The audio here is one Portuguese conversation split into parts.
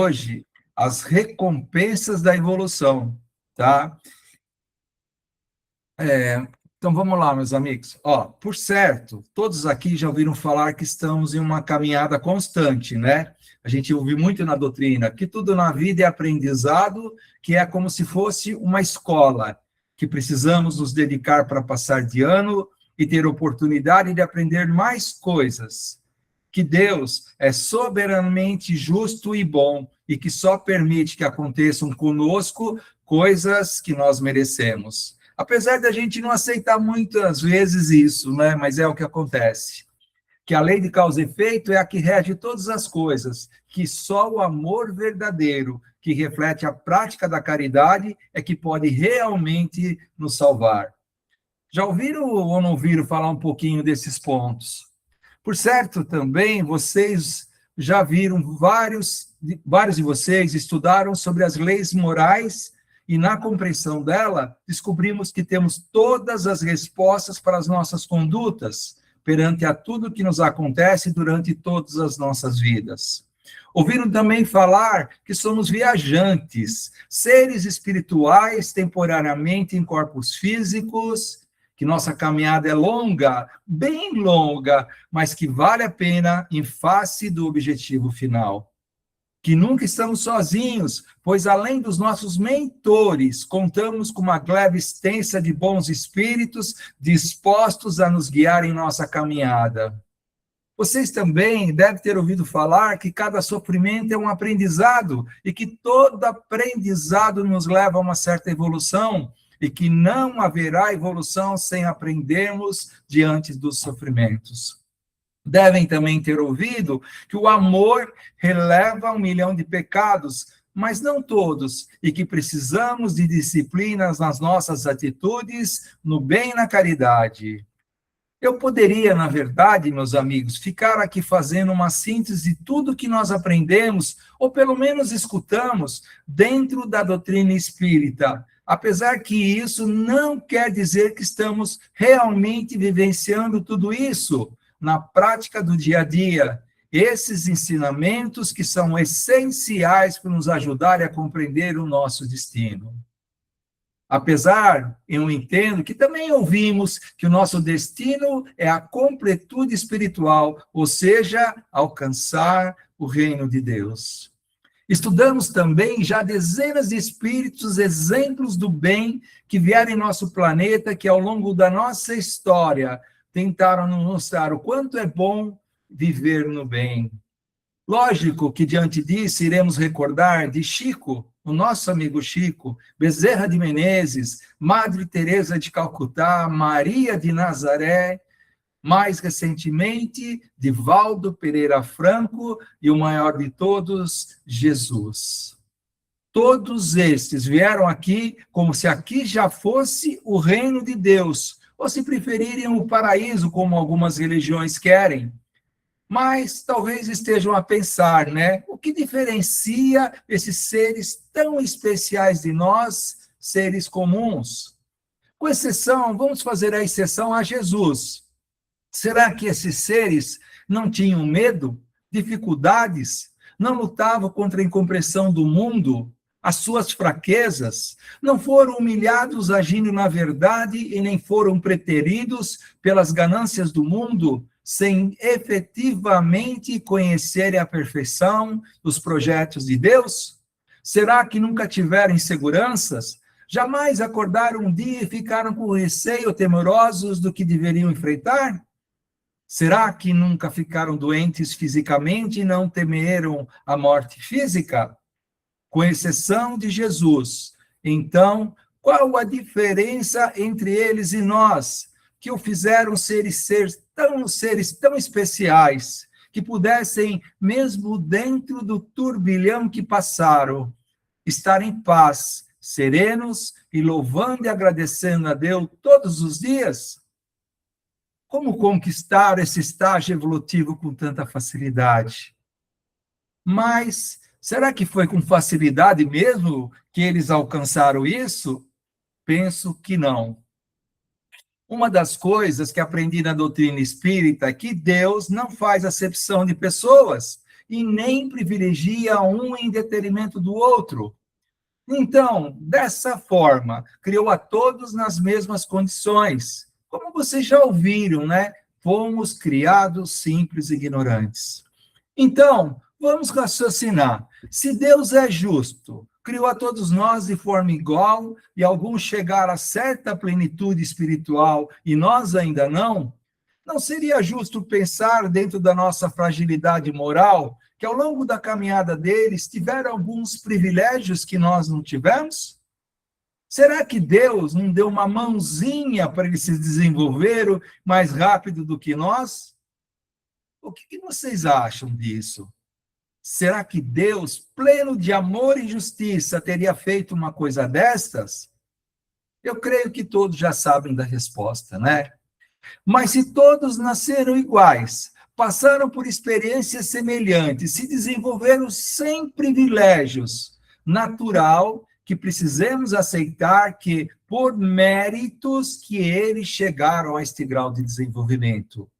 hoje as recompensas da evolução, tá? Então, vamos lá, meus amigos. Por certo, todos aqui já ouviram falar que estamos em uma caminhada constante, né? A gente ouve muito na doutrina que tudo na vida é aprendizado, que é como se fosse uma escola, que precisamos nos dedicar para passar de ano e ter oportunidade de aprender mais coisas. Que Deus é soberanamente justo e bom e que só permite que aconteçam conosco coisas que nós merecemos. Apesar da gente não aceitar muitas vezes isso, né? Mas é o que acontece. Que a lei de causa e efeito é a que rege todas as coisas, que só o amor verdadeiro, que reflete a prática da caridade, é que pode realmente nos salvar. Já ouviram ou não ouviram falar um pouquinho desses pontos? Por certo, também, vocês já viram, vários de vocês estudaram sobre as leis morais e, na compreensão dela, descobrimos que temos todas as respostas para as nossas condutas perante a tudo que nos acontece durante todas as nossas vidas. Ouviram também falar que somos viajantes, seres espirituais temporariamente em corpos físicos, que nossa caminhada é longa, bem longa, mas que vale a pena em face do objetivo final. Que nunca estamos sozinhos, pois além dos nossos mentores, contamos com uma gleba extensa de bons espíritos dispostos a nos guiar em nossa caminhada. Vocês também devem ter ouvido falar que cada sofrimento é um aprendizado e que todo aprendizado nos leva a uma certa evolução e que não haverá evolução sem aprendermos diante dos sofrimentos. Devem também ter ouvido que o amor releva 1 milhão de pecados, mas não todos, e que precisamos de disciplinas nas nossas atitudes, no bem e na caridade. Eu poderia, na verdade, meus amigos, ficar aqui fazendo uma síntese de tudo que nós aprendemos, ou pelo menos escutamos, dentro da doutrina espírita, apesar que isso não quer dizer que estamos realmente vivenciando tudo isso na prática do dia a dia. Esses ensinamentos que são essenciais para nos ajudarem a compreender o nosso destino. Apesar, eu entendo que também ouvimos que o nosso destino é a completude espiritual, ou seja, alcançar o reino de Deus. Estudamos também já dezenas de espíritos, exemplos do bem que vieram em nosso planeta, que ao longo da nossa história tentaram nos mostrar o quanto é bom viver no bem. Lógico que diante disso iremos recordar de Chico, o nosso amigo Chico, Bezerra de Menezes, Madre Teresa de Calcutá, Maria de Nazaré, mais recentemente, Divaldo Pereira Franco e o maior de todos, Jesus. Todos estes vieram aqui como se aqui já fosse o reino de Deus, ou se preferirem o paraíso, como algumas religiões querem. Mas talvez estejam a pensar, né? O que diferencia esses seres tão especiais de nós, seres comuns? Com exceção, vamos fazer a exceção a Jesus. Será que esses seres não tinham medo, dificuldades, não lutavam contra a incompreensão do mundo, as suas fraquezas, não foram humilhados agindo na verdade e nem foram preteridos pelas ganâncias do mundo, sem efetivamente conhecerem a perfeição dos projetos de Deus? Será que nunca tiveram inseguranças? Jamais acordaram um dia e ficaram com receio, temerosos do que deveriam enfrentar? Será que nunca ficaram doentes fisicamente e não temeram a morte física? Com exceção de Jesus. Então, qual a diferença entre eles e nós, que o fizeram seres tão especiais, que pudessem, mesmo dentro do turbilhão que passaram, estar em paz, serenos e louvando e agradecendo a Deus todos os dias? Como conquistar esse estágio evolutivo com tanta facilidade? Mas será que foi com facilidade mesmo que eles alcançaram isso? Penso que não. Uma das coisas que aprendi na doutrina espírita é que Deus não faz acepção de pessoas e nem privilegia um em detrimento do outro. Então, dessa forma, criou a todos nas mesmas condições. Como vocês já ouviram, né? Fomos criados simples e ignorantes. Então, vamos raciocinar. Se Deus é justo, criou a todos nós de forma igual, e alguns chegaram a certa plenitude espiritual e nós ainda não, não seria justo pensar, dentro da nossa fragilidade moral, que ao longo da caminhada deles tiveram alguns privilégios que nós não tivemos? Será que Deus não deu uma mãozinha para eles se desenvolverem mais rápido do que nós? O que vocês acham disso? Será que Deus, pleno de amor e justiça, teria feito uma coisa destas? Eu creio que todos já sabem da resposta, né? Mas se todos nasceram iguais, passaram por experiências semelhantes, se desenvolveram sem privilégios, natural que precisamos aceitar que, por méritos, que eles chegaram a este grau de desenvolvimento.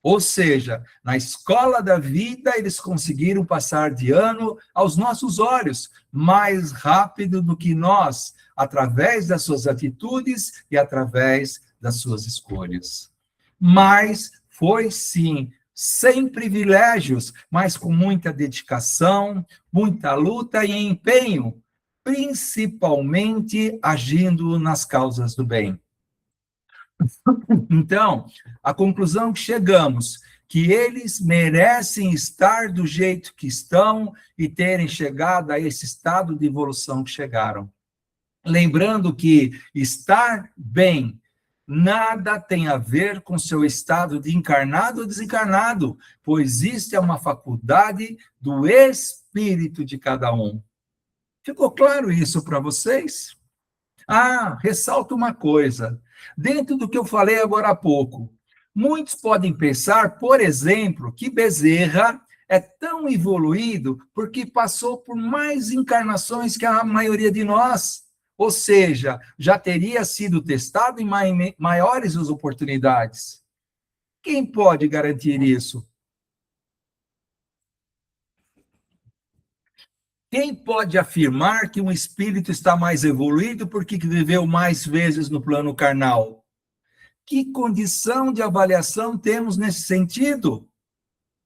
Ou seja, na escola da vida, eles conseguiram passar de ano aos nossos olhos, mais rápido do que nós, através das suas atitudes e através das suas escolhas. Mas foi, sim, sem privilégios, mas com muita dedicação, muita luta e empenho, principalmente agindo nas causas do bem. Então, a conclusão que chegamos, que eles merecem estar do jeito que estão e terem chegado a esse estado de evolução que chegaram. Lembrando que estar bem nada tem a ver com seu estado de encarnado ou desencarnado, pois isso é uma faculdade do espírito de cada um. Ficou claro isso para vocês? Ah, ressalto uma coisa. Dentro do que eu falei agora há pouco, muitos podem pensar, por exemplo, que Bezerra é tão evoluído porque passou por mais encarnações que a maioria de nós. Ou seja, já teria sido testado em maiores oportunidades. Quem pode garantir isso? Quem pode afirmar que um espírito está mais evoluído porque viveu mais vezes no plano carnal? Que condição de avaliação temos nesse sentido?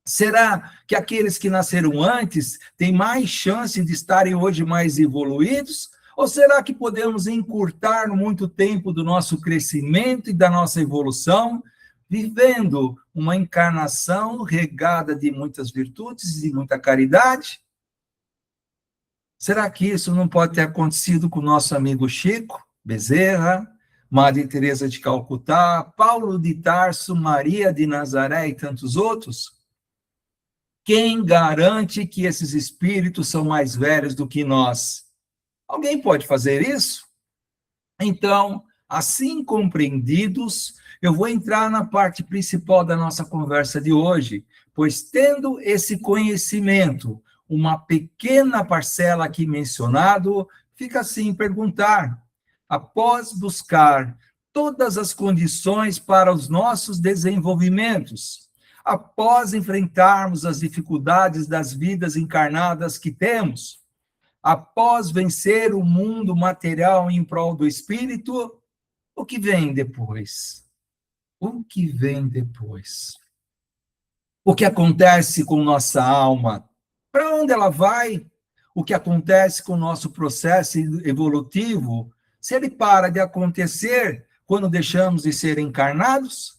Será que aqueles que nasceram antes têm mais chance de estarem hoje mais evoluídos? Ou será que podemos encurtar muito tempo do nosso crescimento e da nossa evolução, vivendo uma encarnação regada de muitas virtudes e muita caridade? Será que isso não pode ter acontecido com o nosso amigo Chico Bezerra, Madre Teresa de Calcutá, Paulo de Tarso, Maria de Nazaré e tantos outros? Quem garante que esses espíritos são mais velhos do que nós? Alguém pode fazer isso? Então, assim compreendidos, eu vou entrar na parte principal da nossa conversa de hoje, pois tendo esse conhecimento, uma pequena parcela aqui mencionado, fica assim perguntar, após buscar todas as condições para os nossos desenvolvimentos, após enfrentarmos as dificuldades das vidas encarnadas que temos, após vencer o mundo material em prol do espírito, o que vem depois? O que vem depois? O que acontece com nossa alma? Para onde ela vai? O que acontece com o nosso processo evolutivo? Se ele para de acontecer quando deixamos de ser encarnados?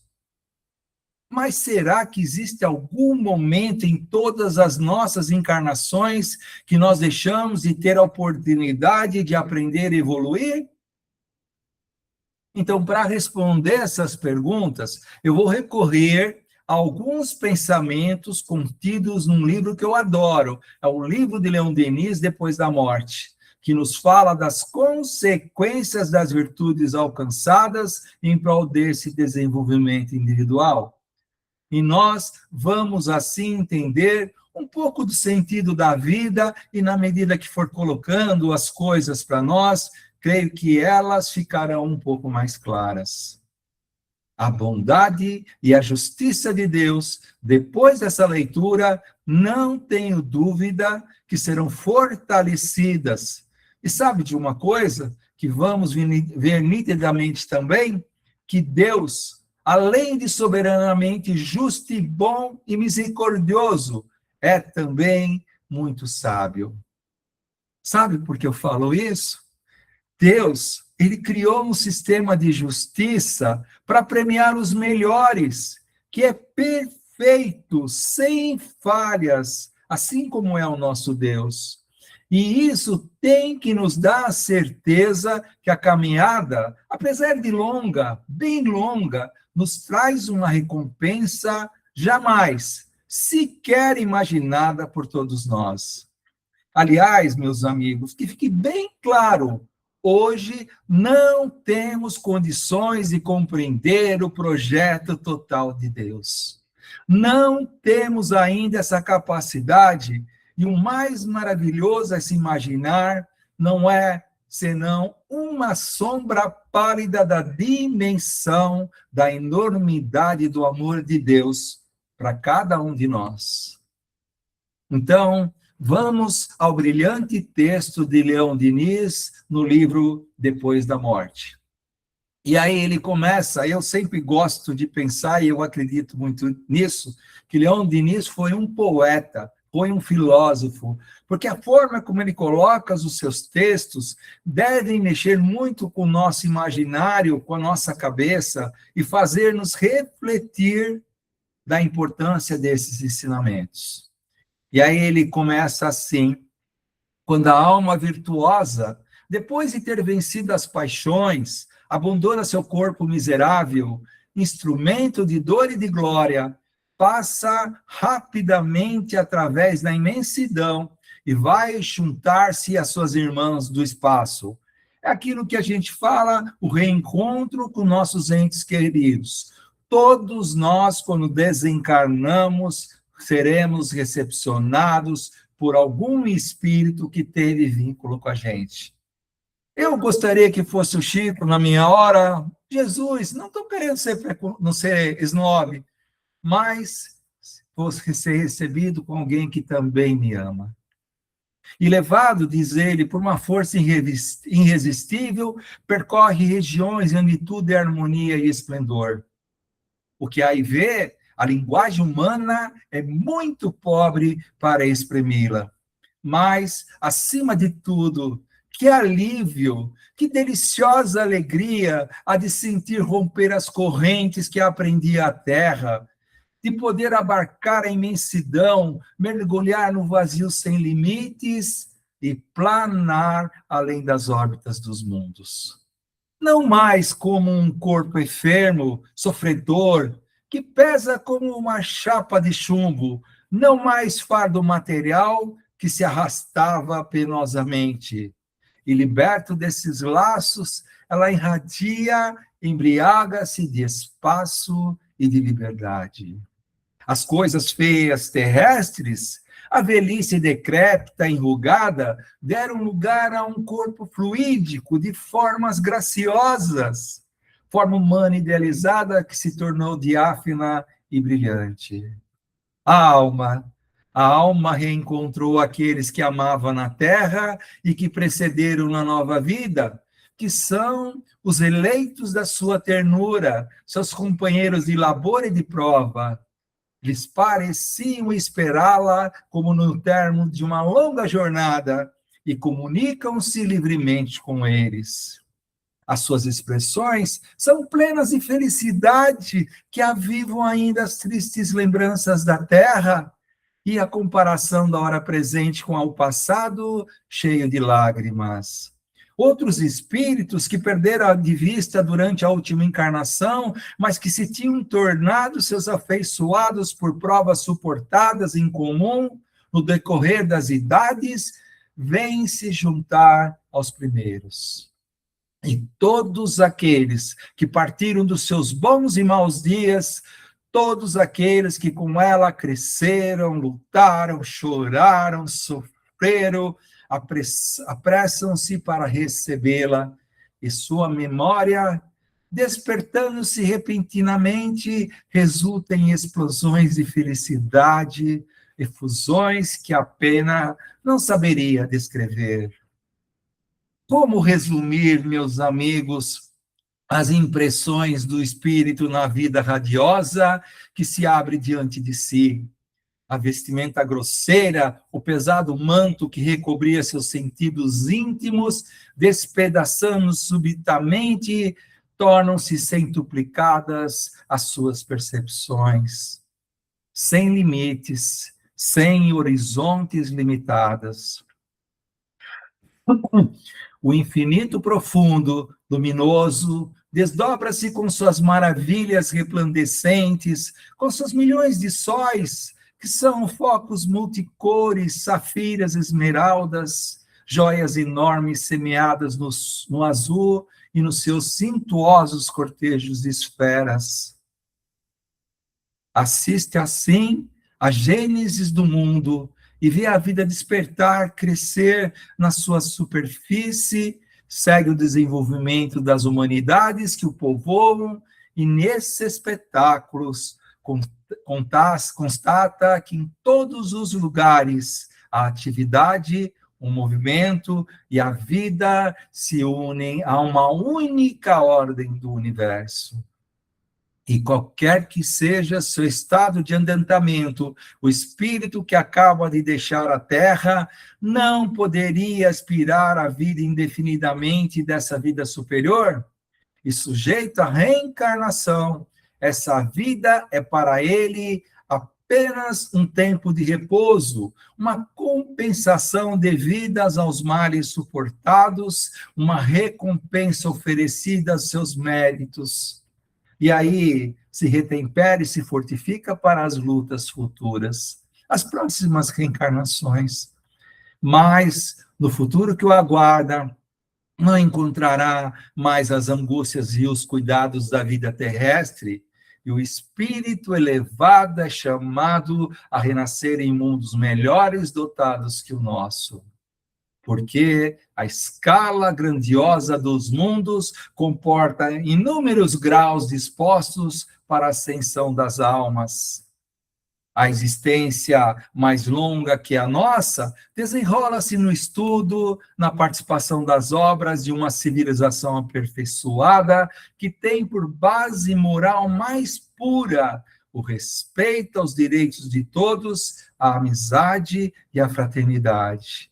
Mas será que existe algum momento em todas as nossas encarnações que nós deixamos de ter a oportunidade de aprender e evoluir? Então, para responder essas perguntas, eu vou recorrer a alguns pensamentos contidos num livro que eu adoro, é o livro de Leon Denis, Depois da Morte, que nos fala das consequências das virtudes alcançadas em prol desse desenvolvimento individual. E nós vamos, assim, entender um pouco do sentido da vida e, na medida que for colocando as coisas para nós, creio que elas ficarão um pouco mais claras. a bondade e a justiça de Deus, depois dessa leitura, não tenho dúvida que serão fortalecidas. E sabe de uma coisa que vamos ver nitidamente também? Que Deus, além de soberanamente justo e bom e misericordioso, é também muito sábio. Sabe por que eu falo isso? Deus, ele criou um sistema de justiça para premiar os melhores, que é perfeito, sem falhas, assim como é o nosso Deus. E isso tem que nos dar a certeza que a caminhada, apesar de longa, bem longa, nos traz uma recompensa jamais sequer imaginada por todos nós. Aliás, meus amigos, que fique bem claro, hoje não temos condições de compreender o projeto total de Deus. Não temos ainda essa capacidade, e o mais maravilhoso a se imaginar não é senão uma sombra pálida da dimensão, da enormidade do amor de Deus para cada um de nós. Então, vamos ao brilhante texto de Leon Denis no livro Depois da Morte. E aí ele começa, eu sempre gosto de pensar, e eu acredito muito nisso, que Leon Denis foi um poeta, foi um filósofo, porque a forma como ele coloca os seus textos devem mexer muito com o nosso imaginário, com a nossa cabeça, e fazer-nos refletir da importância desses ensinamentos. E aí ele começa assim: quando a alma virtuosa, depois de ter vencido as paixões, abandona seu corpo miserável, instrumento de dor e de glória, passa rapidamente através da imensidão e vai juntar-se às suas irmãs do espaço. É aquilo que a gente fala, o reencontro com nossos entes queridos. Todos nós, quando desencarnamos, seremos recepcionados por algum espírito que teve vínculo com a gente. Eu gostaria que fosse o Chico na minha hora. Jesus, não estou querendo não ser snob, mas fosse ser recebido com alguém que também me ama. E levado, diz ele, por uma força irresistível, percorre regiões onde tudo é harmonia e esplendor. O que aí vê, a linguagem humana é muito pobre para exprimi-la. Mas, acima de tudo, que alívio, que deliciosa alegria a de sentir romper as correntes que aprendia a terra, de poder abarcar a imensidão, mergulhar no vazio sem limites e planar além das órbitas dos mundos. Não mais como um corpo enfermo, sofredor, que pesa como uma chapa de chumbo, não mais fardo material que se arrastava penosamente. E liberto desses laços, ela irradia, embriaga-se de espaço e de liberdade. As coisas feias terrestres, a velhice decrépita, enrugada, deram lugar a um corpo fluídico de formas graciosas, forma humana idealizada que se tornou diáfana e brilhante. A alma reencontrou aqueles que amava na terra e que precederam na nova vida, que são os eleitos da sua ternura, seus companheiros de labor e de prova. Eles pareciam esperá-la como no termo de uma longa jornada e comunicam-se livremente com eles. As suas expressões são plenas de felicidade que avivam ainda as tristes lembranças da terra e a comparação da hora presente com o passado cheio de lágrimas. Outros espíritos que perderam de vista durante a última encarnação, mas que se tinham tornado seus afeiçoados por provas suportadas em comum no decorrer das idades, vêm se juntar aos primeiros. E todos aqueles que partiram dos seus bons e maus dias, todos aqueles que com ela cresceram, lutaram, choraram, sofreram, apressam-se para recebê-la, e sua memória despertando-se repentinamente, resulta em explosões de felicidade, efusões que a pena não saberia descrever. Como resumir, meus amigos, as impressões do espírito na vida radiosa que se abre diante de si? A vestimenta grosseira, o pesado manto que recobria seus sentidos íntimos, despedaçando subitamente, tornam-se centuplicadas as suas percepções, sem limites, sem horizontes limitadas. O infinito profundo, luminoso, desdobra-se com suas maravilhas resplandecentes, com seus milhões de sóis, que são focos multicores, safiras, esmeraldas, joias enormes semeadas no azul e nos seus cintuosos cortejos de esferas. Assiste assim a gênesis do mundo e vê a vida despertar, crescer na sua superfície, segue o desenvolvimento das humanidades que o povoam, e nesses espetáculos constata que em todos os lugares a atividade, o movimento e a vida se unem a uma única ordem do universo. E qualquer que seja seu estado de adiantamento, o espírito que acaba de deixar a Terra não poderia aspirar à vida indefinidamente dessa vida superior? E sujeito à reencarnação, essa vida é para ele apenas um tempo de repouso, uma compensação devida aos males suportados, uma recompensa oferecida aos seus méritos. E aí se retempera e se fortifica para as lutas futuras, as próximas reencarnações. Mas no futuro que o aguarda, não encontrará mais as angústias e os cuidados da vida terrestre, e o espírito elevado é chamado a renascer em mundos melhores dotados que o nosso. Porque a escala grandiosa dos mundos comporta inúmeros graus dispostos para a ascensão das almas. A existência mais longa que a nossa desenrola-se no estudo, na participação das obras de uma civilização aperfeiçoada que tem por base moral mais pura o respeito aos direitos de todos, a amizade e a fraternidade.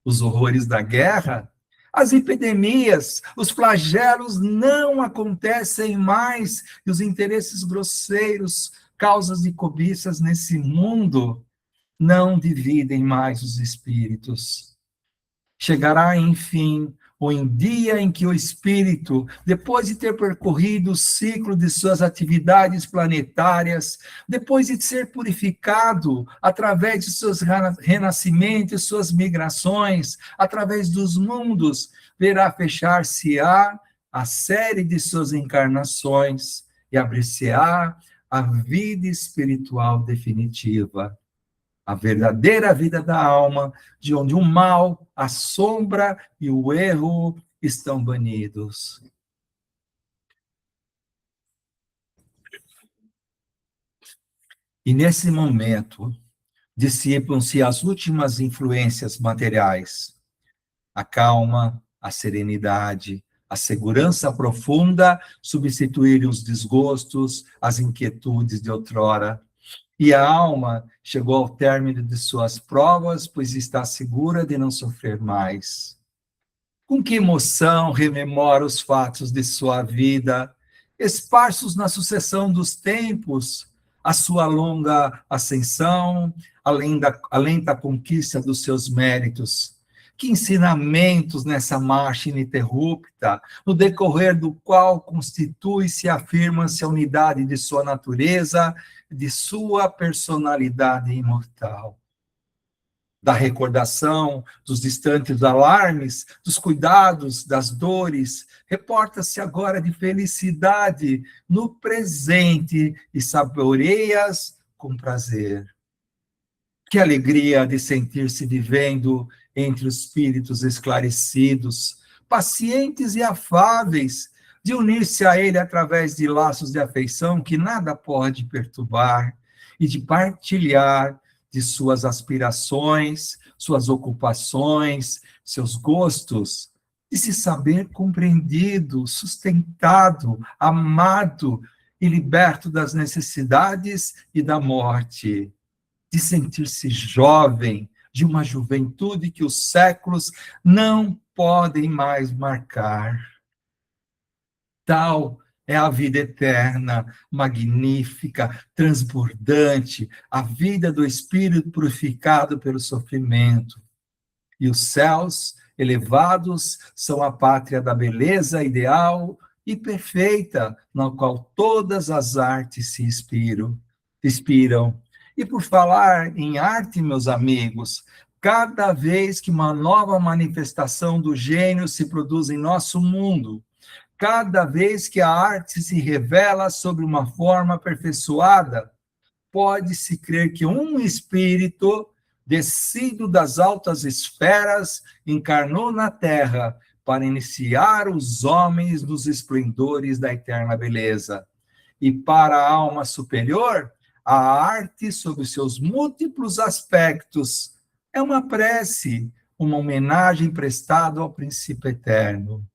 Os horrores da guerra, as epidemias, os flagelos não acontecem mais, e os interesses grosseiros, causas de cobiças nesse mundo, não dividem mais os espíritos. Chegará, enfim, o dia em que o espírito, depois de ter percorrido o ciclo de suas atividades planetárias, depois de ser purificado através de seus renascimentos, suas migrações, através dos mundos, verá fechar-se-á a série de suas encarnações e abrir-se-á a vida espiritual definitiva, a verdadeira vida da alma, de onde o mal, a sombra e o erro estão banidos. E nesse momento, dissipam-se as últimas influências materiais, a calma, a serenidade, a segurança profunda substituírem os desgostos, as inquietudes de outrora. E a alma chegou ao término de suas provas, pois está segura de não sofrer mais. Com que emoção rememora os fatos de sua vida, esparsos na sucessão dos tempos, a sua longa ascensão, a lenta conquista dos seus méritos. Que ensinamentos nessa marcha ininterrupta, no decorrer do qual constitui-se e afirma-se a unidade de sua natureza, de sua personalidade imortal. Da recordação dos distantes alarmes, dos cuidados, das dores, reporta-se agora de felicidade no presente e saboreia-as com prazer. Que alegria de sentir-se vivendo entre os espíritos esclarecidos, pacientes e afáveis, de unir-se a ele através de laços de afeição que nada pode perturbar, e de partilhar de suas aspirações, suas ocupações, seus gostos, de se saber compreendido, sustentado, amado e liberto das necessidades e da morte, de sentir-se jovem, de uma juventude que os séculos não podem mais marcar. Tal é a vida eterna, magnífica, transbordante, a vida do espírito purificado pelo sofrimento. E os céus elevados são a pátria da beleza ideal e perfeita, na qual todas as artes se inspiram. E por falar em arte, meus amigos, cada vez que uma nova manifestação do gênio se produz em nosso mundo, cada vez que a arte se revela sob uma forma aperfeiçoada, pode-se crer que um espírito descido das altas esferas encarnou na terra para iniciar os homens nos esplendores da eterna beleza. E para a alma superior, a arte, sob seus múltiplos aspectos, é uma prece, uma homenagem prestada ao princípio eterno.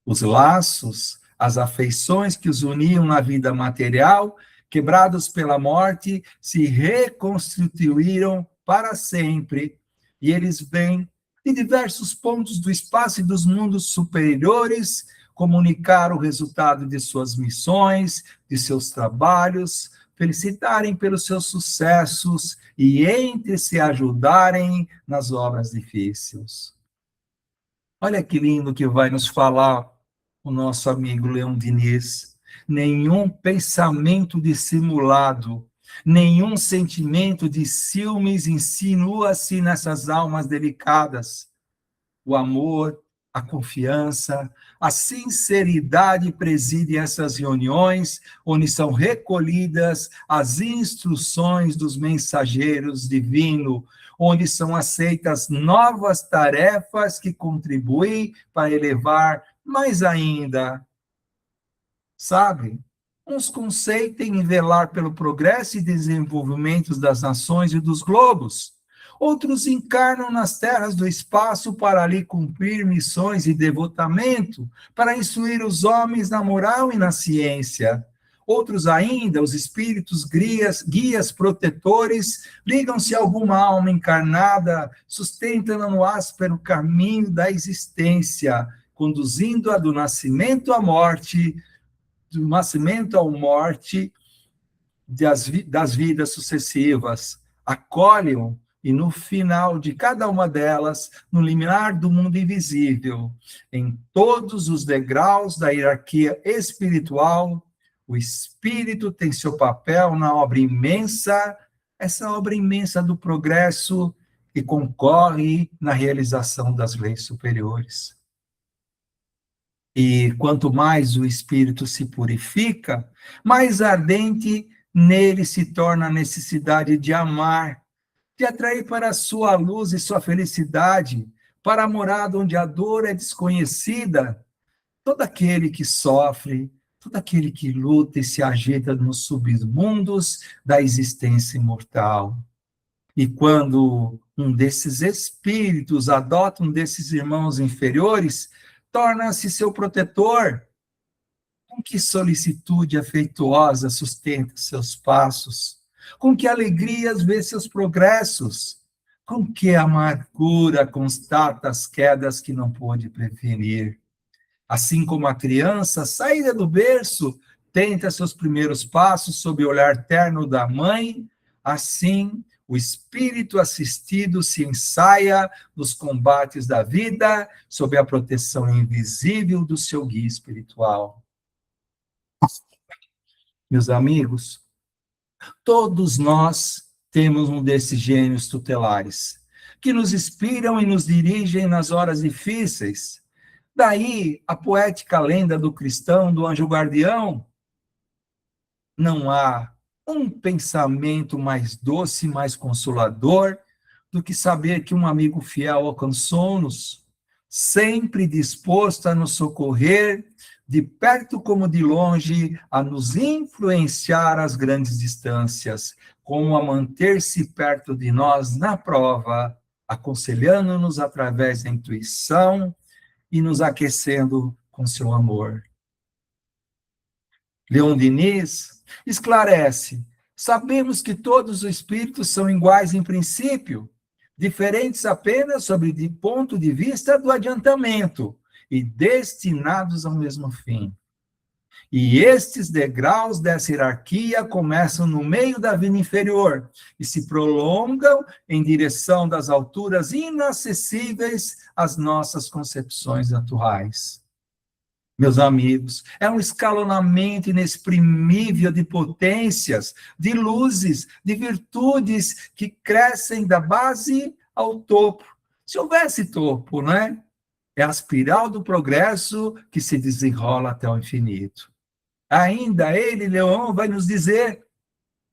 Os laços, as afeições que os uniam na vida material, quebrados pela morte, se reconstituíram para sempre, e eles vêm de diversos pontos do espaço e dos mundos superiores comunicar o resultado de suas missões, de seus trabalhos, felicitarem pelos seus sucessos e entre se ajudarem nas obras difíceis. Olha que lindo que vai nos falar o nosso amigo Leon Denis. Nenhum pensamento dissimulado, nenhum sentimento de ciúmes insinua-se nessas almas delicadas. O amor, a confiança, a sinceridade presidem essas reuniões, onde são recolhidas as instruções dos mensageiros divinos, onde são aceitas novas tarefas que contribuem para elevar mais ainda, sabe? Uns conceitem em velar pelo progresso e desenvolvimento das nações e dos globos. Outros encarnam nas terras do espaço para ali cumprir missões de devotamento, para instruir os homens na moral e na ciência. Outros ainda, os espíritos guias protetores, ligam-se a alguma alma encarnada, sustentando no áspero caminho da existência, conduzindo-a do nascimento à morte, do nascimento à morte das vidas sucessivas. Acolhem e no final de cada uma delas, no limiar do mundo invisível, em todos os degraus da hierarquia espiritual, o espírito tem seu papel na obra imensa, essa obra imensa do progresso que concorre na realização das leis superiores. E quanto mais o espírito se purifica, mais ardente nele se torna a necessidade de amar, de atrair para a sua luz e sua felicidade, para a morada onde a dor é desconhecida. Todo aquele que sofre, todo aquele que luta e se agita nos submundos da existência imortal. E quando um desses espíritos adota um desses irmãos inferiores, torna-se seu protetor. Com que solicitude afetuosa sustenta seus passos? Com que alegrias vê seus progressos? Com que amargura constata as quedas que não pôde prevenir? Assim como a criança, saída do berço, tenta seus primeiros passos sob o olhar terno da mãe, assim o espírito assistido se ensaia nos combates da vida sob a proteção invisível do seu guia espiritual. Meus amigos, todos nós temos um desses gênios tutelares, que nos inspiram e nos dirigem nas horas difíceis. Daí a poética lenda do cristão, do anjo guardião. Não há um pensamento mais doce, mais consolador, do que saber que um amigo fiel alcançou-nos, sempre disposto a nos socorrer, de perto como de longe, a nos influenciar às grandes distâncias, como a manter-se perto de nós na prova, aconselhando-nos através da intuição e nos aquecendo com seu amor. Leon Denis esclarece: sabemos que todos os espíritos são iguais em princípio, diferentes apenas sobre o ponto de vista do adiantamento e destinados ao mesmo fim. E estes degraus dessa hierarquia começam no meio da vida inferior e se prolongam em direção das alturas inacessíveis às nossas concepções atuais. Meus amigos, é um escalonamento inexprimível de potências, de luzes, de virtudes que crescem da base ao topo. Se houvesse topo, né? É a espiral do progresso que se desenrola até o infinito. Ainda ele, Leon, vai nos dizer: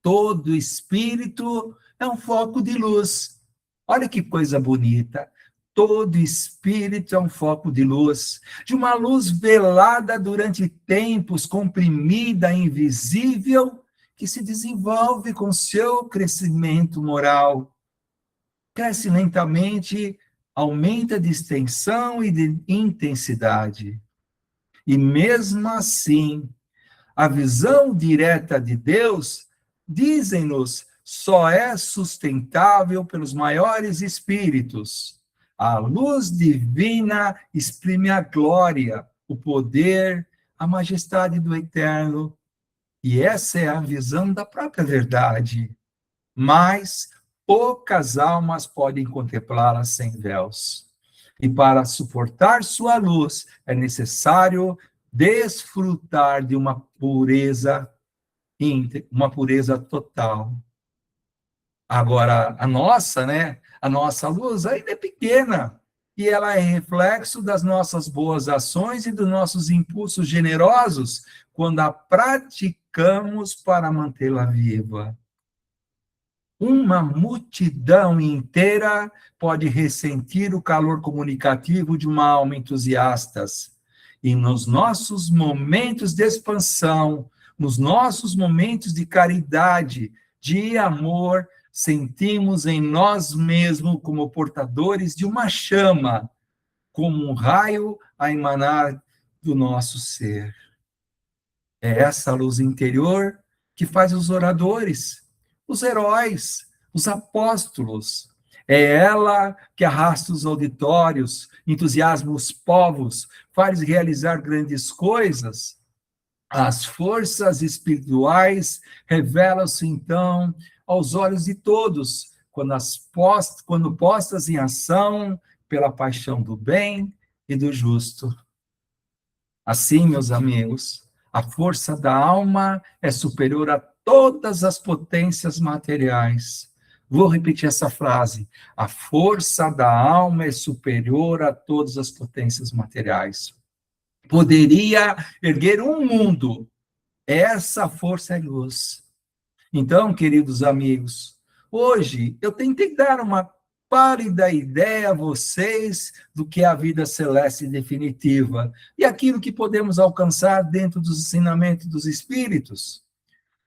todo espírito é um foco de luz. Olha que coisa bonita. Todo espírito é um foco de luz, de uma luz velada durante tempos, comprimida, invisível, que se desenvolve com seu crescimento moral. Cresce lentamente, aumenta de extensão e de intensidade. E mesmo assim, a visão direta de Deus, dizem-nos, só é sustentável pelos maiores espíritos. A luz divina exprime a glória, o poder, a majestade do Eterno. E essa é a visão da própria verdade. Mas poucas almas podem contemplá-la sem véus. E para suportar sua luz, é necessário desfrutar de uma pureza total. Agora, a nossa, né? A nossa luz ainda é pequena, e ela é reflexo das nossas boas ações e dos nossos impulsos generosos, quando a praticamos para mantê-la viva. Uma multidão inteira pode ressentir o calor comunicativo de uma alma entusiasta. E nos nossos momentos de expansão, nos nossos momentos de caridade, de amor, sentimos em nós mesmos como portadores de uma chama, como um raio a emanar do nosso ser. É essa luz interior que faz os oradores, os heróis, os apóstolos. É ela que arrasta os auditórios, entusiasma os povos, faz realizar grandes coisas. As forças espirituais revelam-se, então, aos olhos de todos, quando postas em ação pela paixão do bem e do justo. Assim, meus amigos, a força da alma é superior a todas as potências materiais. Vou repetir essa frase. A força da alma é superior a todas as potências materiais. Poderia erguer um mundo. Essa força é luz. Então, queridos amigos, hoje eu tentei dar uma pálida ideia a vocês do que é a vida celeste definitiva e aquilo que podemos alcançar dentro dos ensinamentos dos espíritos.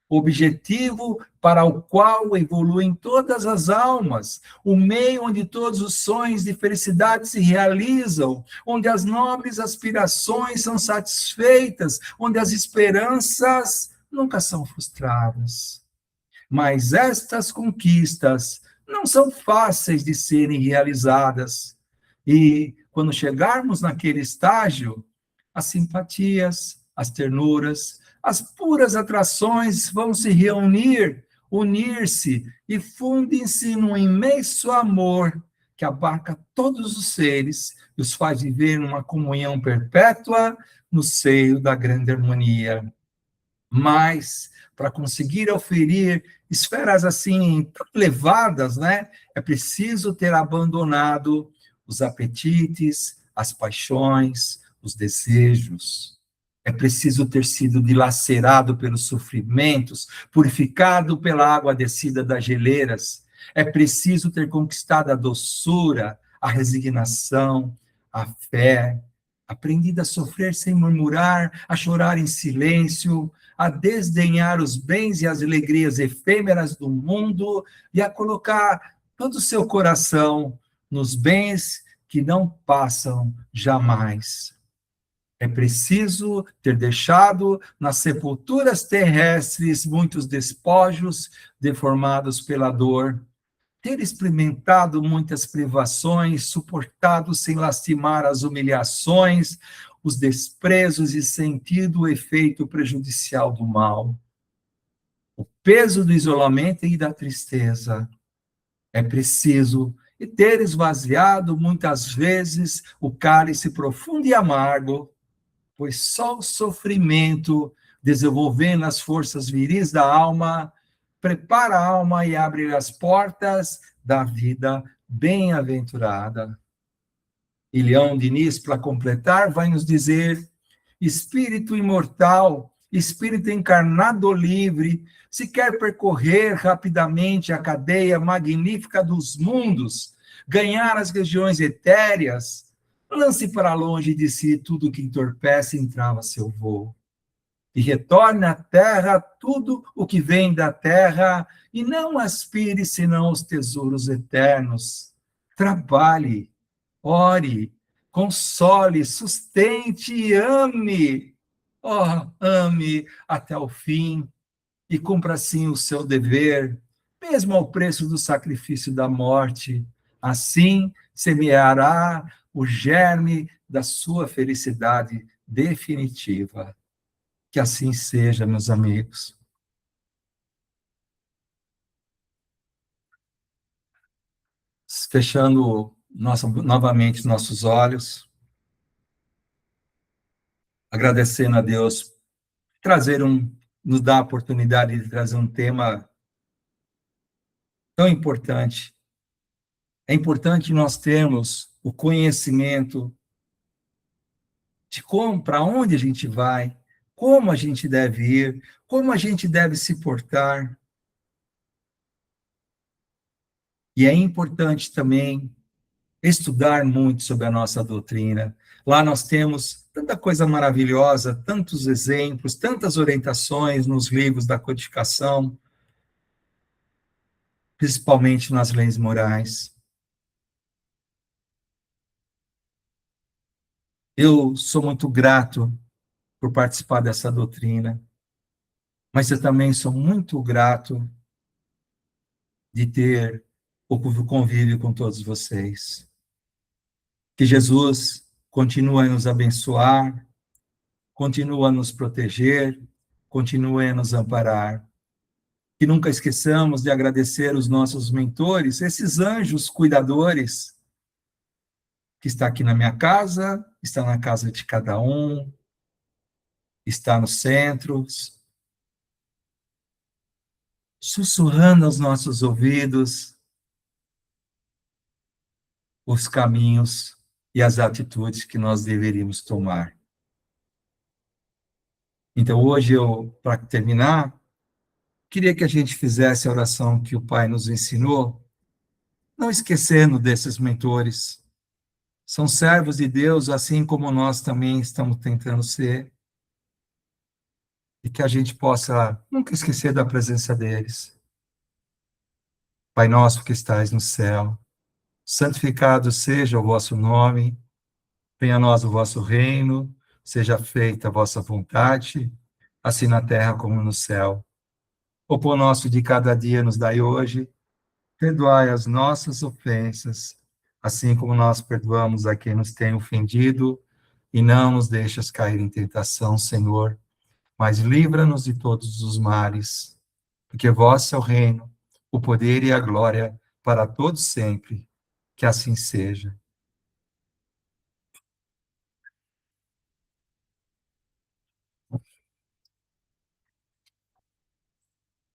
Objetivo para o qual evoluem todas as almas, o meio onde todos os sonhos de felicidade se realizam, onde as nobres aspirações são satisfeitas, onde as esperanças nunca são frustradas. Mas estas conquistas não são fáceis de serem realizadas. E quando chegarmos naquele estágio, as simpatias, as ternuras, as puras atrações vão se reunir, unir-se e fundem-se num imenso amor que abarca todos os seres e os faz viver numa comunhão perpétua no seio da grande harmonia. Mas, para conseguir oferir esferas assim tão elevadas, né, é preciso ter abandonado os apetites, as paixões, os desejos. É preciso ter sido dilacerado pelos sofrimentos, purificado pela água descida das geleiras. É preciso ter conquistado a doçura, a resignação, a fé, aprendi a sofrer sem murmurar, a chorar em silêncio, a desdenhar os bens e as alegrias efêmeras do mundo e a colocar todo o seu coração nos bens que não passam jamais. É preciso ter deixado nas sepulturas terrestres muitos despojos deformados pela dor, ter experimentado muitas privações, suportado sem lastimar as humilhações, os desprezos e sentido o efeito prejudicial do mal. O peso do isolamento e da tristeza. É preciso ter esvaziado muitas vezes o cálice profundo e amargo, pois só o sofrimento, desenvolvendo as forças viris da alma, prepara a alma e abre as portas da vida bem-aventurada. E Leão Diniz, para completar, vai nos dizer: espírito imortal, espírito encarnado livre, se quer percorrer rapidamente a cadeia magnífica dos mundos, ganhar as regiões etéreas, lance para longe de si tudo que entorpece e entrava seu voo. E retorne à terra tudo o que vem da terra, e não aspire senão os tesouros eternos. Trabalhe, ore, console, sustente e ame. Oh, ame até o fim e cumpra assim o seu dever, mesmo ao preço do sacrifício da morte. Assim semeará o germe da sua felicidade definitiva. Que assim seja, meus amigos. Fechando novamente nossos olhos, agradecendo a Deus nos dar a oportunidade de trazer um tema tão importante. É importante nós termos o conhecimento de como, para onde a gente vai, como a gente deve ir, como a gente deve se portar. E é importante também estudar muito sobre a nossa doutrina. Lá nós temos tanta coisa maravilhosa, tantos exemplos, tantas orientações nos livros da codificação, principalmente nas leis morais. Eu sou muito grato por participar dessa doutrina, mas eu também sou muito grato de ter o convívio com todos vocês. Que Jesus continue a nos abençoar, continue a nos proteger, continue a nos amparar. Que nunca esqueçamos de agradecer os nossos mentores, esses anjos cuidadores, que está aqui na minha casa, está na casa de cada um, está nos centros, sussurrando aos nossos ouvidos os caminhos e as atitudes que nós deveríamos tomar. Então, hoje, para terminar, queria que a gente fizesse a oração que o Pai nos ensinou, não esquecendo desses mentores. São servos de Deus, assim como nós também estamos tentando ser. E que a gente possa nunca esquecer da presença deles. Pai nosso que estais no céu, santificado seja o vosso nome, venha a nós o vosso reino, seja feita a vossa vontade, assim na terra como no céu. O pão nosso de cada dia nos dai hoje, perdoai as nossas ofensas, assim como nós perdoamos a quem nos tem ofendido, e não nos deixas cair em tentação, Senhor, mas livra-nos de todos os males, porque vosso é o reino, o poder e a glória para todos sempre. Que assim seja.